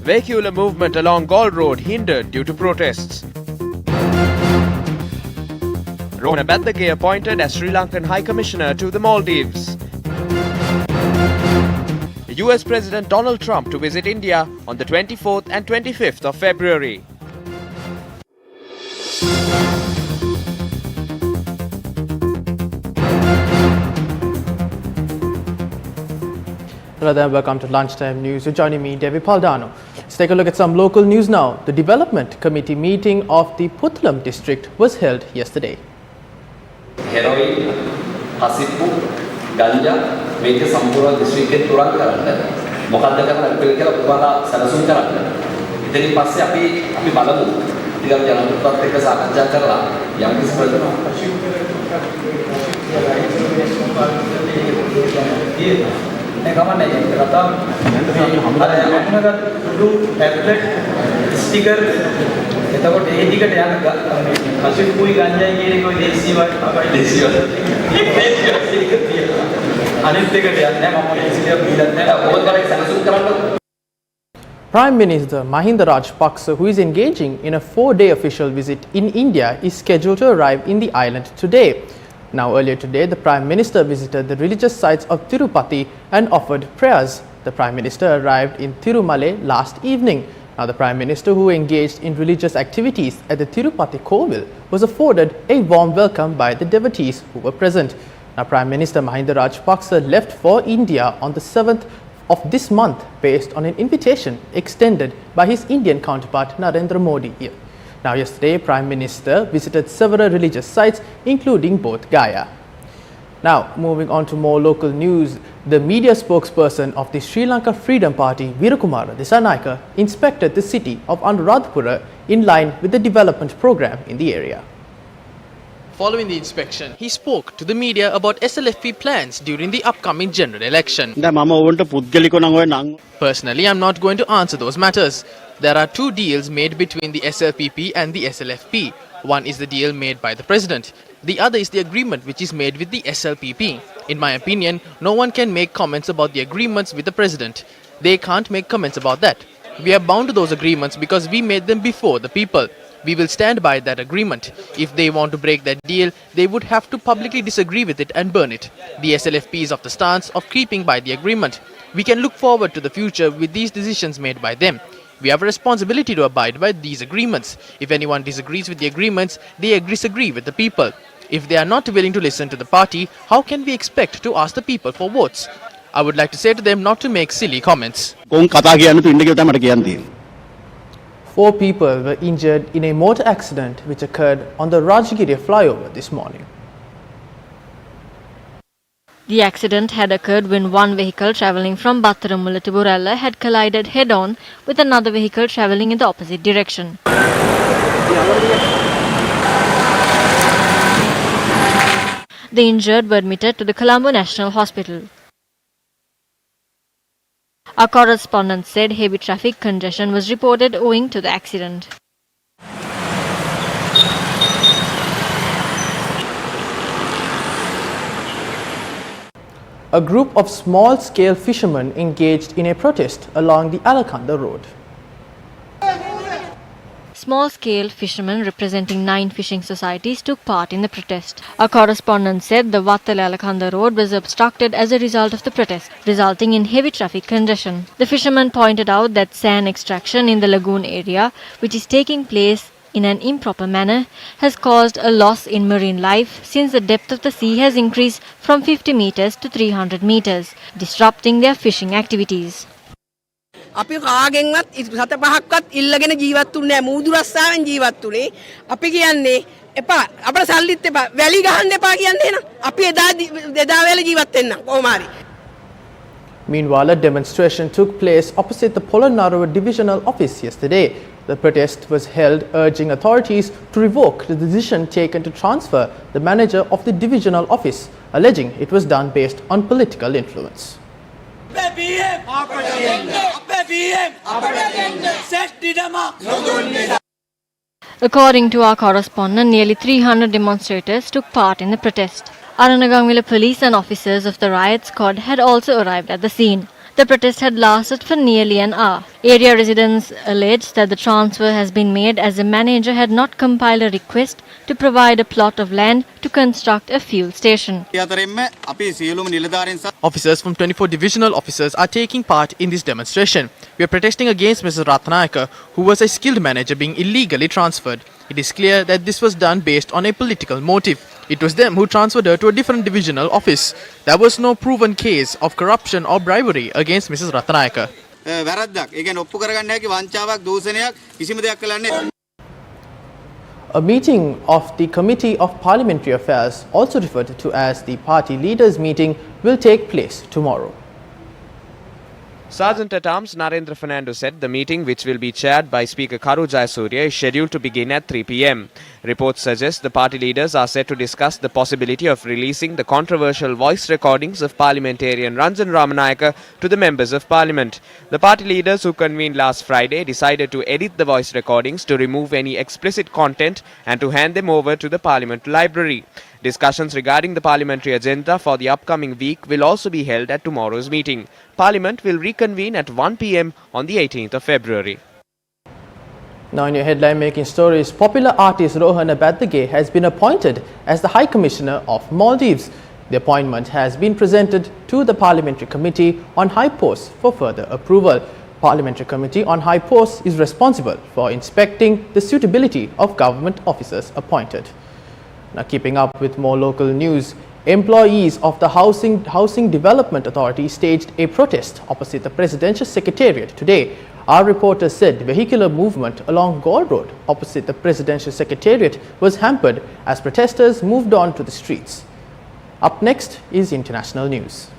Vehicular movement along Gall Road hindered due to protests. Ranabadhage appointed as Sri Lankan High Commissioner to the Maldives. US President Donald Trump to visit India on the 24th and 25th of February. Hello there, welcome to Lunchtime News. You're joining me, Devi Paldano. Let's take a look at some local news now. The Development Committee meeting of the Puttalam district was held yesterday. Heroin, Hasipu, Ganja, මේක සම්පූර්ණ දිස්ත්‍රික්කෙන් තුරන් කරන්න මොකද්ද කරන්න අපිට කියලා පුරාලා සැලසුම් කරන්න. ඉතින් පස්සේ අපි බලමු. ඊළඟ ජනපදත් එක්ක සාකච්ඡා කරලා යම් කිසි ස්ටිකර් එතකොට ඒ දිගට යන කසිප්පුයි ගංජායි කියන එක ඔය දේශීය අනිත් එකට යන්නේ නැහැ මම ඉසිලිය බීලත් නැහැ ඕක කරේ සැලසුම් කරන්න. Prime Minister Mahinda Rajapaksa, who is engaging in a 4-day official visit in India, is scheduled to arrive in the island today. Now, earlier today, the Prime Minister visited the religious sites of Tirupati and offered prayers. The Prime Minister arrived in Tirumale last evening. Now, the Prime Minister, who engaged in religious activities at the Tirupati Kovil, was afforded a warm welcome by the devotees who were present. Now, Prime Minister Mahinda Rajapaksa left for India on the 7th of this month based on an invitation extended by his Indian counterpart Narendra Modi here. Now, yesterday, Prime Minister visited several religious sites, including both Gaya. Now, moving on to more local news, the media spokesperson of the Sri Lanka Freedom Party, Weerakumara Dissanayake, inspected the city of Anuradhapura in line with the development program in the area. Following the inspection, he spoke to the media about SLFP plans during the upcoming general election. Personally, I'm not going to answer those matters. There are two deals made between the SLPP and the SLFP. One is the deal made by the President. The other is the agreement which is made with the SLPP. In my opinion, no one can make comments about the agreements with the President. They can't make comments about that. We are bound to those agreements because we made them before the people. We will stand by that agreement. If they want to break that deal, they would have to publicly disagree with it and burn it. The SLFP is of the stance of keeping by the agreement. We can look forward to the future with these decisions made by them. We have a responsibility to abide by these agreements. If anyone disagrees with the agreements, they disagree with the people. If they are not willing to listen to the party, how can we expect to ask the people for votes? I would like to say to them not to make silly comments. 4 people were injured in a motor accident which occurred on the RAJAGIRIYA flyover this morning. The accident had occurred when one vehicle travelling from Battaramula to Buralla had collided head-on with another vehicle travelling in the opposite direction. The injured were admitted to the Colombo National Hospital. Our correspondent said heavy traffic congestion was reported owing to the accident. A group of small-scale fishermen engaged in a protest along the ELAKANDA road. Small-scale fishermen representing 9 fishing societies took part in the protest. Our correspondent said the ELAKANDA road was obstructed as a result of the protest, resulting in heavy traffic congestion. The fishermen pointed out that sand extraction in the lagoon area, which is taking place in an improper manner, has caused a loss in marine life since the depth of the sea has increased from 50 meters to 300 meters, disrupting their fishing activities. අපි කාගෙන්වත් සත පහක්වත් ඉල්ලගෙන ජීවත් වුන්නේ නැහැ මූදු රස්සාවෙන් ජීවත් වුනේ අපි කියන්නේ එපා අපේ සල්ලිත් එපා වැලි ගහන්න එපා කියන්නේ එහෙනම් අපි එදා වෙලේ ජීවත් වෙන්න කොහොම හරි. Meanwhile, a demonstration took place opposite the Polonnaruwa divisional office yesterday. The protest was held urging authorities to revoke the decision taken to transfer the manager of the divisional office, alleging it was done based on political influence. According to our correspondent, nearly 300 demonstrators took part in the protest. Aranagangwila police and officers of the riot squad had also arrived at the scene. The protest had lasted for nearly an hour. Area residents alleged that the transfer has been made as the manager had not compiled a request to provide a plot of land to construct a fuel station. Officers from 24 divisional officers are taking part in this demonstration. We are protesting against Mrs. Dissanayake, who was a skilled manager being illegally transferred. It is clear that this was done based on a political motive. It was them who transferred her to a different divisional office. There was no proven case of corruption or bribery against Mrs. Dissanayake. A meeting of the Committee of Parliamentary Affairs, also referred to as the Party Leaders Meeting, will take place tomorrow. Sergeant-at-Arms Narendra Fernando said the meeting, which will be chaired by Speaker Karu Jayasuriya, is scheduled to begin at 3 p.m. Reports suggest the party leaders are set to discuss the possibility of releasing the controversial voice recordings of parliamentarian Ranjan Ramanayake to the members of parliament. The party leaders, who convened last Friday, decided to edit the voice recordings to remove any explicit content and to hand them over to the parliament library. Discussions regarding the parliamentary agenda for the upcoming week will also be held at tomorrow's meeting. Parliament will reconvene at 1 p.m. on the 18th of February. Now in your headline making stories, popular artist Rohana Baddage has been appointed as the High Commissioner of Maldives. The appointment has been presented to the Parliamentary Committee on High Posts for further approval. Parliamentary Committee on High Posts is responsible for inspecting the suitability of government officers appointed. Now keeping up with more local news, employees of the Housing Development Authority staged a protest opposite the Presidential Secretariat today. Our reporter said vehicular movement along Gaul Road opposite the Presidential Secretariat was hampered as protesters moved on to the streets. Up next is international news.